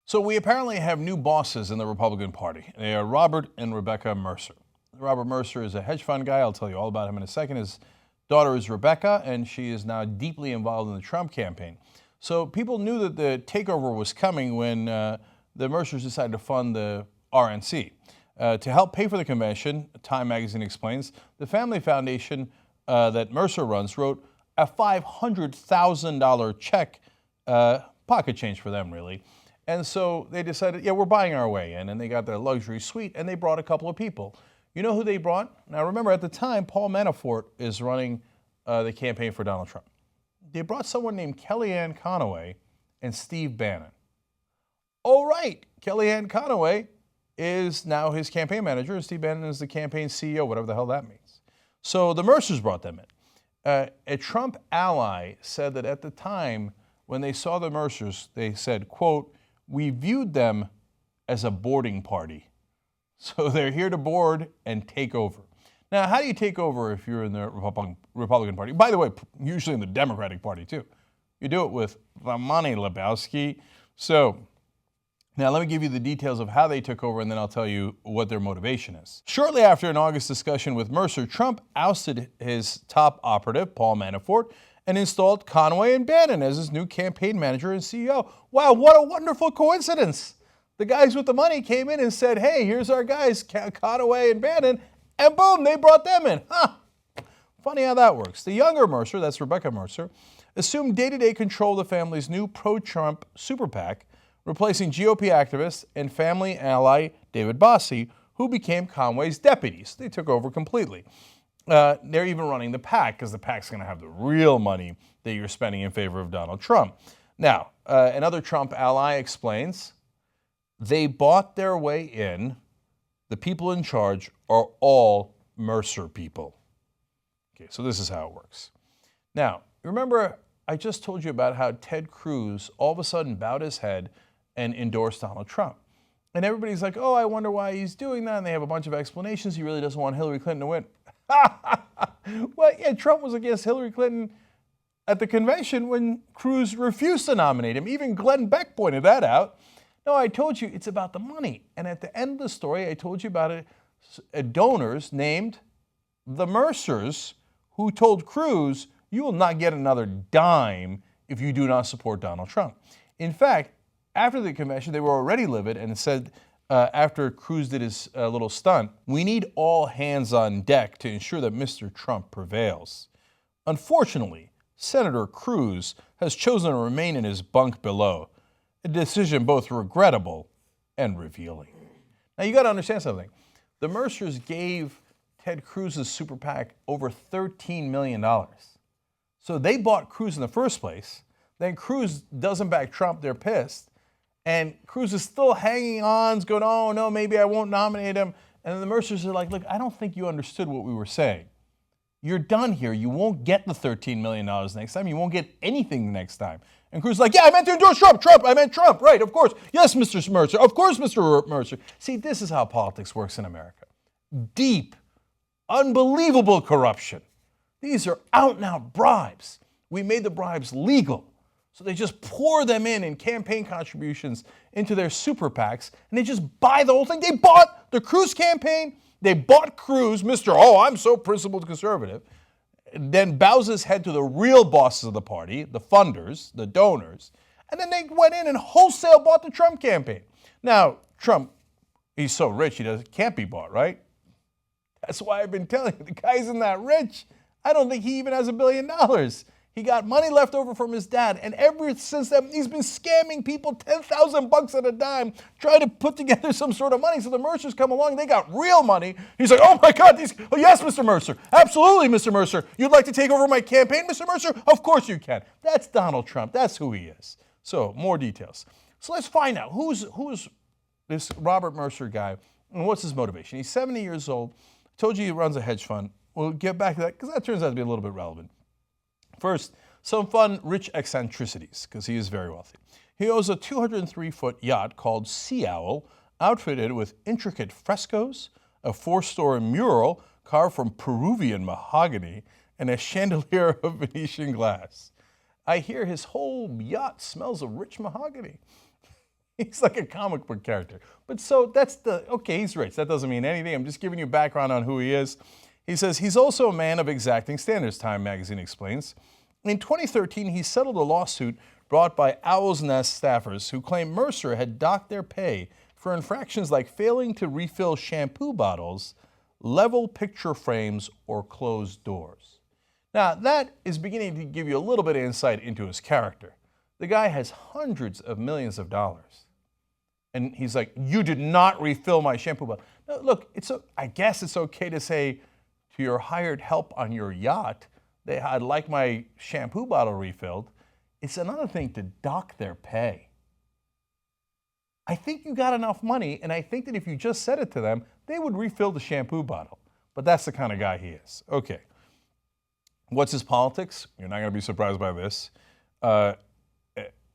So we apparently have new bosses in the Republican Party. They are Robert and Rebekah Mercer. Robert Mercer is a hedge fund guy. I'll tell you all about him in a second. His daughter is Rebekah, and she is now deeply involved in the Trump campaign. So people knew that the takeover was coming when the Mercers decided to fund the RNC. To help pay for the convention, Time magazine explains, the family foundation that Mercer runs wrote a $500,000 check, pocket change for them, really. And so they decided, yeah, we're buying our way in, and they got their luxury suite, and they brought a couple of people. You know who they brought? Now remember, at the time, Paul Manafort is running the campaign for Donald Trump. They brought someone named Kellyanne Conway and Steve Bannon. Oh, right, Kellyanne Conway is now his campaign manager, and Steve Bannon is the campaign CEO, whatever the hell that means. So the Mercers brought them in. A Trump ally said that at the time, when they saw the Mercers, they said, quote, "We viewed them as a boarding party." So they're here to board and take over. Now, how do you take over if you're in the Republican Party? By the way, usually in the Democratic Party, too. You do it with the money, Lebowski. So now let me give you the details of how they took over, and then I'll tell you what their motivation is. Shortly after an August discussion with Mercer, Trump ousted his top operative, Paul Manafort, and installed Conway and Bannon as his new campaign manager and CEO. Wow, what a wonderful coincidence. The guys with the money came in and said, hey, here's our guys, Conway and Bannon, and boom, they brought them in. Huh. Funny how that works. The younger Mercer, that's Rebekah Mercer, assumed day-to-day control of the family's new pro-Trump Super PAC, replacing GOP activist and family ally David Bossie, who became Conway's deputies. They took over completely. They're even running the PAC because the PAC's going to have the real money that you're spending in favor of Donald Trump. Now, another Trump ally explains, they bought their way in. The people in charge are all Mercer people. Okay, so this is how it works. Now, remember, I just told you about how Ted Cruz all of a sudden bowed his head and endorsed Donald Trump. And everybody's like, oh, I wonder why he's doing that. And they have a bunch of explanations. He really doesn't want Hillary Clinton to win. Well, yeah, Trump was against Hillary Clinton at the convention when Cruz refused to nominate him. Even Glenn Beck pointed that out. No, I told you it's about the money. And at the end of the story, I told you about donors named the Mercers who told Cruz, you will not get another dime if you do not support Donald Trump. In fact, after the convention, they were already livid and said, after Cruz did his little stunt, we need all hands on deck to ensure that Mr. Trump prevails. Unfortunately, Senator Cruz has chosen to remain in his bunk below, a decision both regrettable and revealing. Now, you got to understand something. The Mercers gave Ted Cruz's Super PAC over $13 million. So they bought Cruz in the first place. Then Cruz doesn't back Trump, they're pissed. And Cruz is still hanging on, going, oh, no, maybe I won't nominate him. And then the Mercers are like, look, I don't think you understood what we were saying. You're done here. You won't get the $13 million next time. You won't get anything the next time. And Cruz is like, yeah, I meant to endorse Trump. I meant Trump. Right, of course. Yes, Mr. Mercer. Of course, Mr. Mercer. See, this is how politics works in America. Deep, unbelievable corruption. These are out-and-out bribes. We made the bribes legal. So they just pour them in campaign contributions into their super PACs, and they just buy the whole thing. They bought the Cruz campaign. They bought Cruz, Mr. Oh, I'm so principled conservative, then bows his head to the real bosses of the party, the funders, the donors, and then they went in and wholesale bought the Trump campaign. Now, Trump, he's so rich, can't be bought, right? That's why I've been telling you, the guy isn't that rich. I don't think he even has $1 billion. He got money left over from his dad, and ever since then, he's been scamming people $10,000 at a dime, trying to put together some sort of money. So the Mercers come along, they got real money. He's like, oh my God, oh yes, Mr. Mercer, absolutely, Mr. Mercer. You'd like to take over my campaign, Mr. Mercer? Of course you can. That's Donald Trump. That's who he is. So more details. So let's find out who's this Robert Mercer guy, and what's his motivation? He's 70 years old. I told you he runs a hedge fund. We'll get back to that because that turns out to be a little bit relevant. First, some fun, rich eccentricities, because he is very wealthy. He owns a 203-foot yacht called Sea Owl, outfitted with intricate frescoes, a 4-story mural carved from Peruvian mahogany, and a chandelier of Venetian glass. I hear his whole yacht smells of rich mahogany. He's like a comic book character. But so okay, he's rich. That doesn't mean anything. I'm just giving you background on who he is. He says he's also a man of exacting standards, Time magazine explains. In 2013, he settled a lawsuit brought by Owl's Nest staffers who claimed Mercer had docked their pay for infractions like failing to refill shampoo bottles, level picture frames, or closed doors. Now, that is beginning to give you a little bit of insight into his character. The guy has hundreds of millions of dollars. And he's like, you did not refill my shampoo bottle. Now, look, I guess it's okay to say to your hired help on your yacht, I'd like my shampoo bottle refilled. It's another thing to dock their pay. I think you got enough money, and I think that if you just said it to them, they would refill the shampoo bottle. But that's the kind of guy he is. Okay. What's his politics? You're not going to be surprised by this.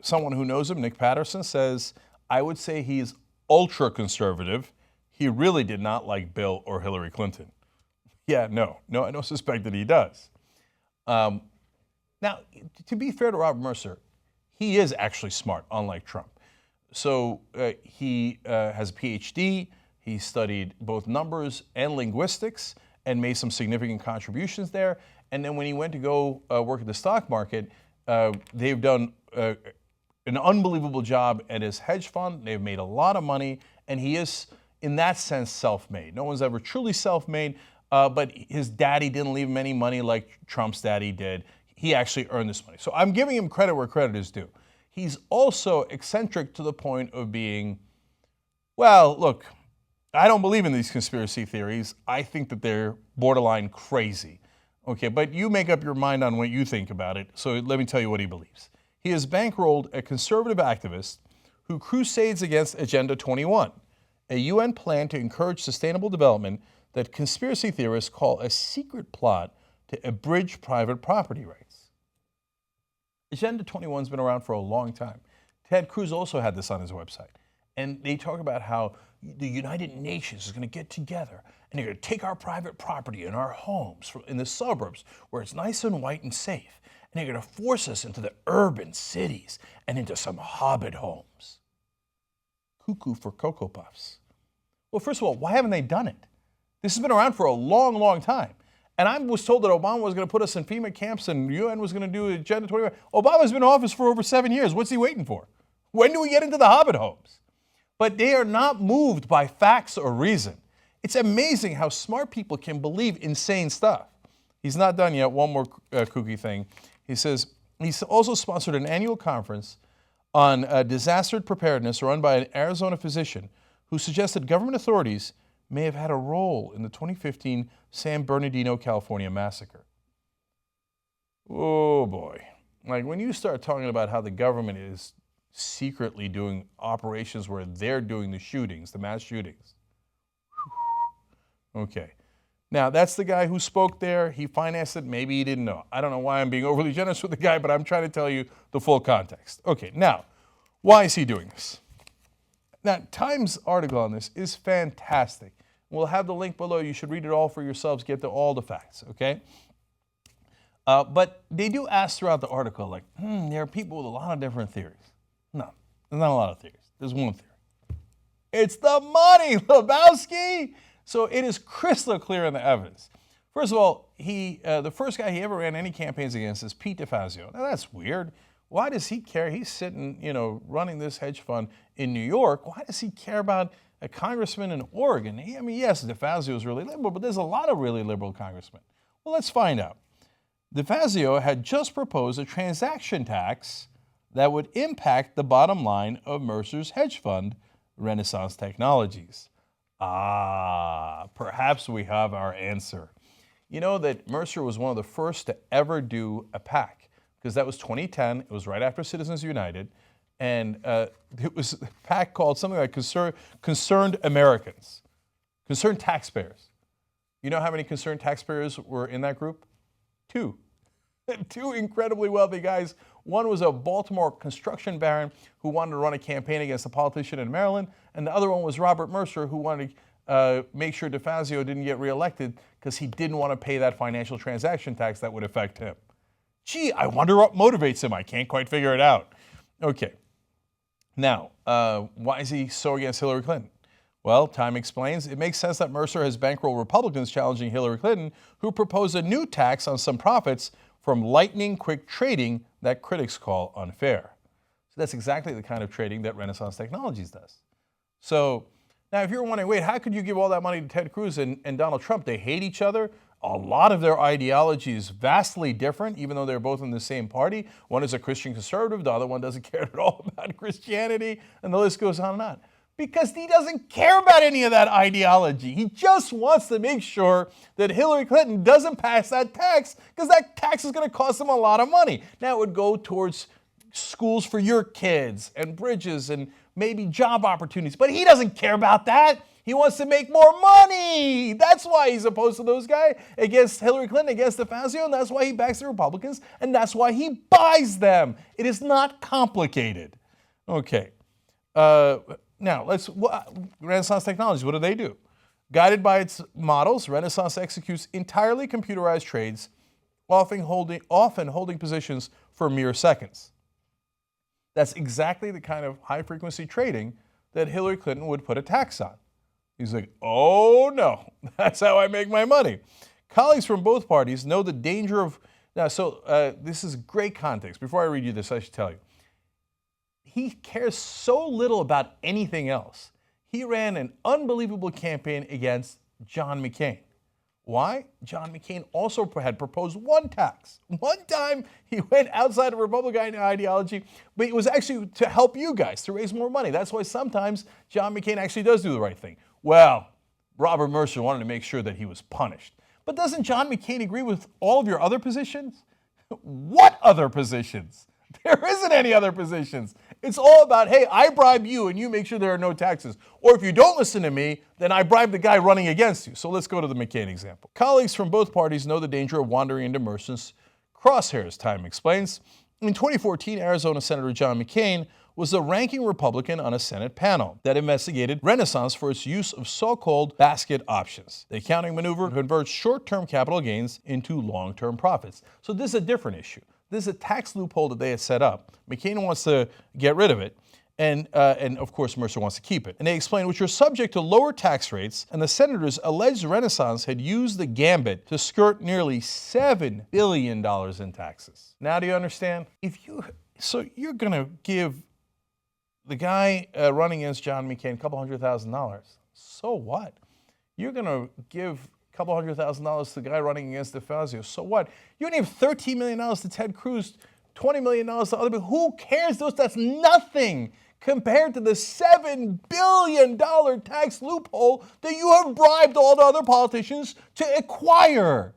Someone who knows him, Nick Patterson, says, I would say he's ultra-conservative. He really did not like Bill or Hillary Clinton. Yeah, no, I don't suspect that he does. Now, to be fair to Robert Mercer, he is actually smart, unlike Trump. So he has a PhD. He studied both numbers and linguistics and made some significant contributions there. And then when he went to go work at the stock market, they've done an unbelievable job at his hedge fund. They've made a lot of money, and he is, in that sense, self-made. No one's ever truly self-made, but his daddy didn't leave him any money like Trump's daddy did. He actually earned this money. So I'm giving him credit where credit is due. He's also eccentric to the point of being, well, look, I don't believe in these conspiracy theories. I think that they're borderline crazy. Okay, but you make up your mind on what you think about it, so let me tell you what he believes. He has bankrolled a conservative activist who crusades against Agenda 21, a UN plan to encourage sustainable development that conspiracy theorists call a secret plot to abridge private property rights. Agenda 21 has been around for a long time. Ted Cruz also had this on his website. And they talk about how the United Nations is going to get together and they're going to take our private property and our homes in the suburbs where it's nice and white and safe. And they're going to force us into the urban cities and into some hobbit homes. Cuckoo for Cocoa Puffs. Well, first of all, why haven't they done it? This has been around for a long, long time. And I was told that Obama was going to put us in FEMA camps and UN was going to do Agenda 21. Obama's been in office for over 7 years. What's he waiting for? When do we get into the hobbit homes? But they are not moved by facts or reason. It's amazing how smart people can believe insane stuff. He's not done yet. One more kooky thing. He says he's also sponsored an annual conference on disaster preparedness run by an Arizona physician who suggested government authorities may have had a role in the 2015 San Bernardino, California massacre. Oh boy. Like when you start talking about how the government is secretly doing operations where they're doing the shootings, the mass shootings. Okay. Now, that's the guy who spoke there. He financed it. Maybe he didn't know. I don't know why I'm being overly generous with the guy, but I'm trying to tell you the full context. Okay, now, why is he doing this? Now, Time's article on this is fantastic. We'll have the link below. You should read it all for yourselves, get to all the facts, okay? But they do ask throughout the article, like, there are people with a lot of different theories. No, there's not a lot of theories. There's one theory. It's the money, Lebowski! So it is crystal clear in the evidence. First of all, the first guy he ever ran any campaigns against is Pete DeFazio. Now that's weird. Why does he care? He's sitting, running this hedge fund in New York. Why does he care about a congressman in Oregon? Yes, DeFazio is really liberal, but there's a lot of really liberal congressmen. Well, let's find out. DeFazio had just proposed a transaction tax that would impact the bottom line of Mercer's hedge fund, Renaissance Technologies. Perhaps we have our answer. You know that Mercer was one of the first to ever do a PAC, because that was 2010. It was right after Citizens United. And it was a PAC called something like Concerned Americans, Concerned Taxpayers. You know how many concerned taxpayers were in that group? 2. 2 incredibly wealthy guys. One was a Baltimore construction baron who wanted to run a campaign against a politician in Maryland, and the other one was Robert Mercer, who wanted to make sure DeFazio didn't get reelected because he didn't want to pay that financial transaction tax that would affect him. Gee, I wonder what motivates him. I can't quite figure it out. Okay. Now, why is he so against Hillary Clinton? Well, Time explains, it makes sense that Mercer has bankrolled Republicans challenging Hillary Clinton, who proposed a new tax on some profits from lightning-quick trading that critics call unfair. So that's exactly the kind of trading that Renaissance Technologies does. So now if you're wondering, wait, how could you give all that money to Ted Cruz and Donald Trump? They hate each other. A lot of their ideology is vastly different, even though they're both in the same party. One is a Christian conservative, the other one doesn't care at all about Christianity, and the list goes on and on. Because he doesn't care about any of that ideology. He just wants to make sure that Hillary Clinton doesn't pass that tax, because that tax is going to cost him a lot of money. Now it would go towards schools for your kids and bridges and maybe job opportunities, but he doesn't care about that. He wants to make more money. That's why he's opposed to those guys, against Hillary Clinton, against DeFazio, and that's why he backs the Republicans, and that's why he buys them. It is not complicated. Okay. Now, Renaissance Technologies, what do? Guided by its models, Renaissance executes entirely computerized trades, often holding positions for mere seconds. That's exactly the kind of high-frequency trading that Hillary Clinton would put a tax on. He's like, oh no, that's how I make my money. Colleagues from both parties know the danger of, this is great context. Before I read you this, I should tell you. He cares so little about anything else. He ran an unbelievable campaign against John McCain. Why? John McCain also had proposed one tax. One time he went outside of Republican ideology, but it was actually to help you guys, to raise more money. That's why sometimes John McCain actually does do the right thing. Well, Robert Mercer wanted to make sure that he was punished. But doesn't John McCain agree with all of your other positions? What other positions? There isn't any other positions. It's all about, hey, I bribe you and you make sure there are no taxes. Or if you don't listen to me, then I bribe the guy running against you. So let's go to the McCain example. Colleagues from both parties know the danger of wandering into Mercer's crosshairs, Time explains. In 2014, Arizona Senator John McCain was the ranking Republican on a Senate panel that investigated Renaissance for its use of so-called basket options. The accounting maneuver converts short-term capital gains into long-term profits. So this is a different issue. This is a tax loophole that they had set up. McCain wants to get rid of it, and of course Mercer wants to keep it. And they explain, which are subject to lower tax rates, and the senators alleged Renaissance had used the gambit to skirt nearly $7 billion in taxes. Now do you understand? So you're going to give the guy running against John McCain a couple $100,000. So what? You're going to give a couple $100,000 to the guy running against DeFazio. So what? You're going to give $13 million to Ted Cruz, $20 million to other people. Who cares? That's nothing compared to the $7 billion tax loophole that you have bribed all the other politicians to acquire.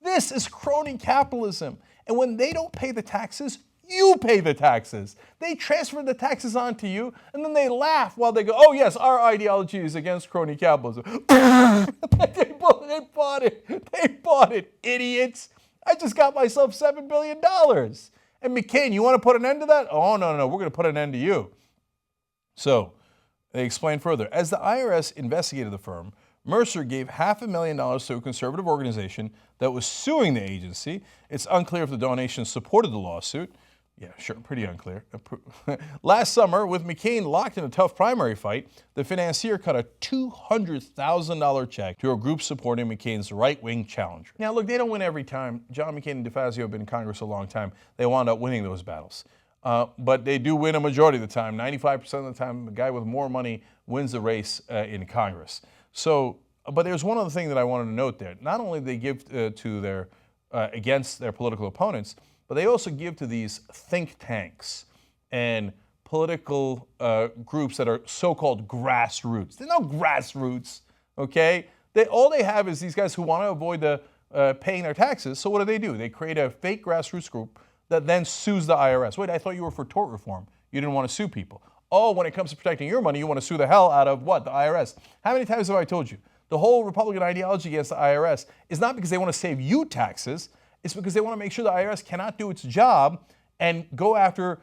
This is crony capitalism. And when they don't pay the taxes, you pay the taxes. They transfer the taxes onto you, and then they laugh while they go, oh yes, our ideology is against crony capitalism. They bought it. They bought it, idiots. I just got myself $7 billion. And McCain, you want to put an end to that? Oh, no, we're going to put an end to you. So they explain further. As the IRS investigated the firm, Mercer gave $500,000 to a conservative organization that was suing the agency. It's unclear if the donation supported the lawsuit. Yeah, sure, pretty unclear. Last summer, with McCain locked in a tough primary fight, the financier cut a $200,000 check to a group supporting McCain's right-wing challenger. Now, look, they don't win every time. John McCain and DeFazio have been in Congress a long time. They wound up winning those battles. But they do win a majority of the time. 95% of the time, the guy with more money wins the race in Congress. So, but there's one other thing that I wanted to note there. Not only do they give against their political opponents, but they also give to these think tanks and political groups that are so-called grassroots. They're no grassroots, okay? All they have is these guys who want to avoid paying their taxes. So what do? They create a fake grassroots group that then sues the IRS. Wait, I thought you were for tort reform. You didn't want to sue people. Oh, when it comes to protecting your money, you want to sue the hell out of what? The IRS. How many times have I told you? The whole Republican ideology against the IRS is not because they want to save you taxes. It's because they want to make sure the IRS cannot do its job and go after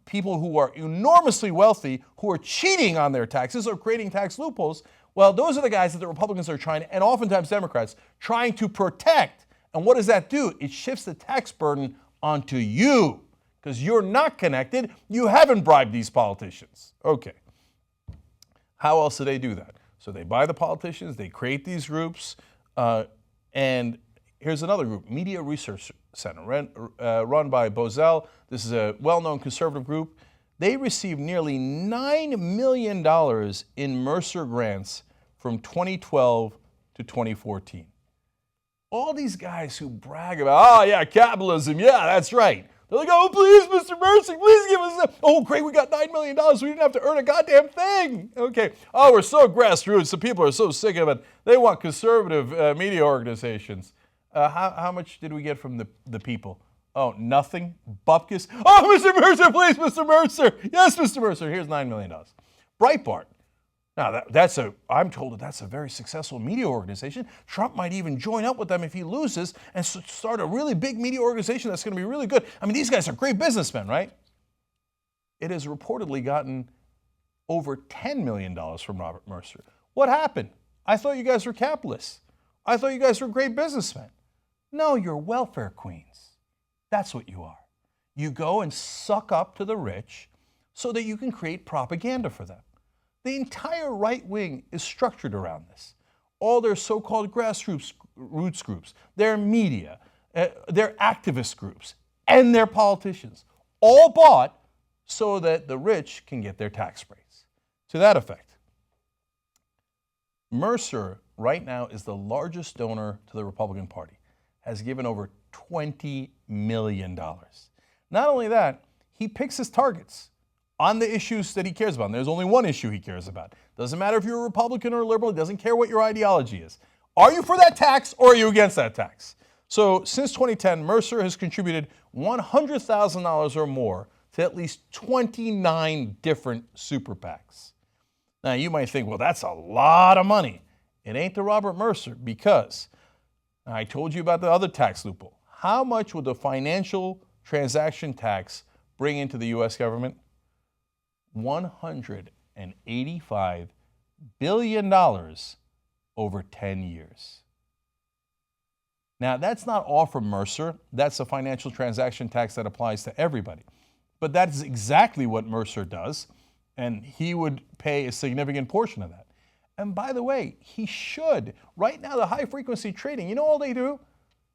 people who are enormously wealthy, who are cheating on their taxes or creating tax loopholes. Well, those are the guys that the Republicans are trying, and oftentimes Democrats, trying to protect. And what does that do? It shifts the tax burden onto you, because you're not connected. You haven't bribed these politicians. Okay. How else do they do that? So they buy the politicians, they create these groups, and here's another group, Media Research Center, run by Bozell. This is a well-known conservative group. They received nearly $9 million in Mercer grants from 2012 to 2014. All these guys who brag about, oh yeah, capitalism, yeah, that's right. They're like, oh, please, Mr. Mercer, please give us that. Oh, great, we got $9 million. We didn't have to earn a goddamn thing. Okay. Oh, we're so grassroots. The people are so sick of it. They want conservative media organizations. How much did we get from the people? Oh, nothing? Bupkis? Oh, Mr. Mercer, please, Mr. Mercer. Yes, Mr. Mercer, here's $9 million. Breitbart. Now, I'm told that's a very successful media organization. Trump might even join up with them if he loses and start a really big media organization that's going to be really good. I mean, these guys are great businessmen, right? It has reportedly gotten over $10 million from Robert Mercer. What happened? I thought you guys were capitalists. I thought you guys were great businessmen. No, you're welfare queens. That's what you are. You go and suck up to the rich so that you can create propaganda for them. The entire right wing is structured around this. All their so-called grassroots groups, their media, their activist groups, and their politicians, all bought so that the rich can get their tax breaks. To that effect, Mercer right now is the largest donor to the Republican Party, has given over $20 million. Not only that, he picks his targets on the issues that he cares about. And there's only one issue he cares about. Doesn't matter if you're a Republican or a liberal. It doesn't care what your ideology is. Are you for that tax or are you against that tax? So since 2010, Mercer has contributed $100,000 or more to at least 29 different Super PACs. Now you might think, well, that's a lot of money. It ain't to Robert Mercer because I told you about the other tax loophole. How much would the financial transaction tax bring into the U.S. government? $185 billion over 10 years. Now, that's not all from Mercer. That's a financial transaction tax that applies to everybody. But that is exactly what Mercer does, and he would pay a significant portion of that. And by the way, he should. Right now, the high-frequency trading, you know all they do?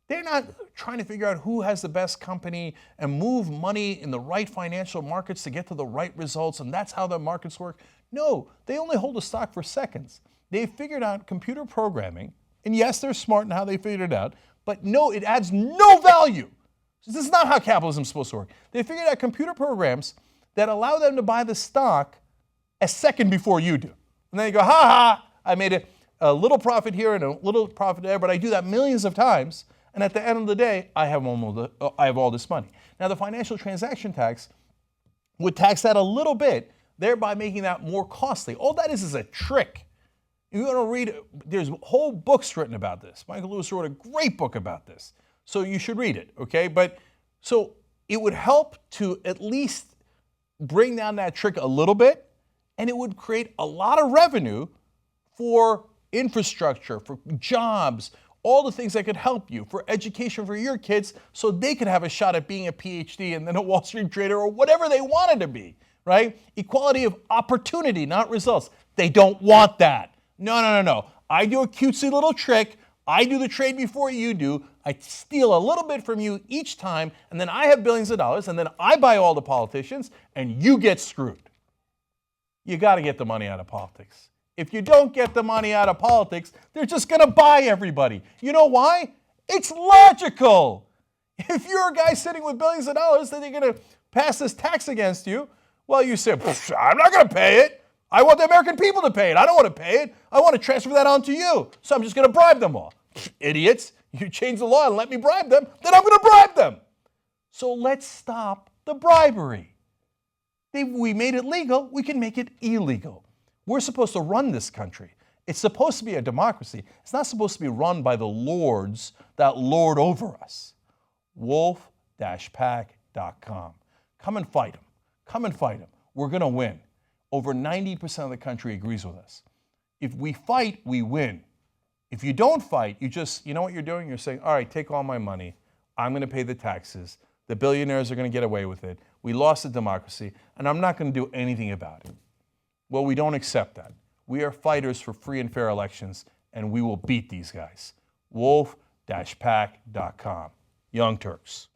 They're not trying to figure out who has the best company and move money in the right financial markets to get to the right results, and that's how the markets work. No, they only hold a stock for seconds. They've figured out computer programming, and yes, they're smart in how they figured it out, but no, it adds no value. This is not how capitalism is supposed to work. They figured out computer programs that allow them to buy the stock a second before you do. And then you go, ha ha, I made a little profit here and a little profit there, but I do that millions of times. And at the end of the day, I have all this money. Now, the financial transaction tax would tax that a little bit, thereby making that more costly. All that is a trick. You're going to read, there's whole books written about this. Michael Lewis wrote a great book about this. So you should read it, okay? But so it would help to at least bring down that trick a little bit, and it would create a lot of revenue for infrastructure, for jobs, all the things that could help you, for education for your kids so they could have a shot at being a PhD and then a Wall Street trader or whatever they wanted to be, right? Equality of opportunity, not results. They don't want that. No. I do a cutesy little trick. I do the trade before you do. I steal a little bit from you each time, and then I have billions of dollars, and then I buy all the politicians, and you get screwed. You got to get the money out of politics. If you don't get the money out of politics, they're just going to buy everybody. You know why? It's logical. If you're a guy sitting with billions of dollars, then they're going to pass this tax against you. Well, you say, I'm not going to pay it. I want the American people to pay it. I don't want to pay it. I want to transfer that on to you. So I'm just going to bribe them all. Idiots. You change the law and let me bribe them, then I'm going to bribe them. So let's stop the bribery. We made it legal. We can make it illegal. We're supposed to run this country. It's supposed to be a democracy. It's not supposed to be run by the lords that lord over us. wolf-pac.com. Come and fight them. Come and fight them. We're going to win. Over 90% of the country agrees with us. If we fight, we win. If you don't fight, you know what you're doing? You're saying, all right, take all my money. I'm going to pay the taxes. The billionaires are going to get away with it. We lost the democracy, and I'm not going to do anything about it. Well, we don't accept that. We are fighters for free and fair elections, and we will beat these guys. Wolf-pac.com. Young Turks.